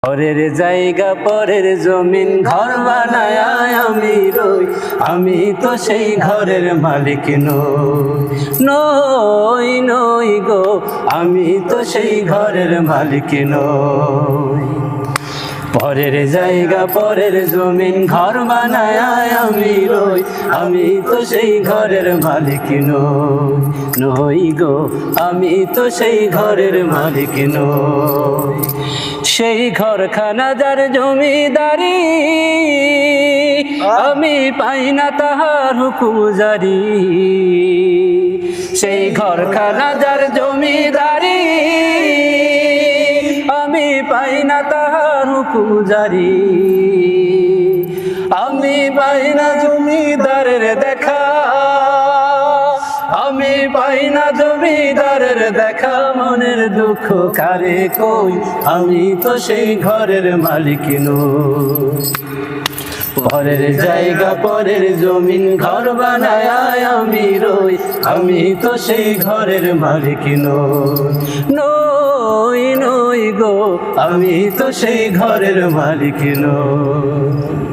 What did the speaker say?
পরের জায়গা পরের জমিন ঘর বানায় আমি রই, আমি তো সেই ঘরের মালিক নই নই গো, আমি তো সেই ঘরের মালিক নই। পরের জায়গা পরের জমিন ঘর বানায় আমি রই, আমি তো সেই ঘরের মালিক নই গো, আমি তো সেই ঘরের মালিক নই। সেই ঘরখানা যার জমিদারি, আমি পাই না তাহার হুকুম জারি। সেই ঘরখানা যার জমিদারি, আমি পাই না তাহার হুকুম জারি। আমি পাই না জমিদারের দেখা, আমি পাই না জমিদারের দেখা, মনের দুঃখ কারে কই, আমি তো সেই ঘরের মালিক নই। পরের জায়গা পরের জমিন ঘর বানায় আমি রই, আমি তো সেই ঘরের মালিক নই নই গো, আমি তো সেই ঘরের মালিক নই।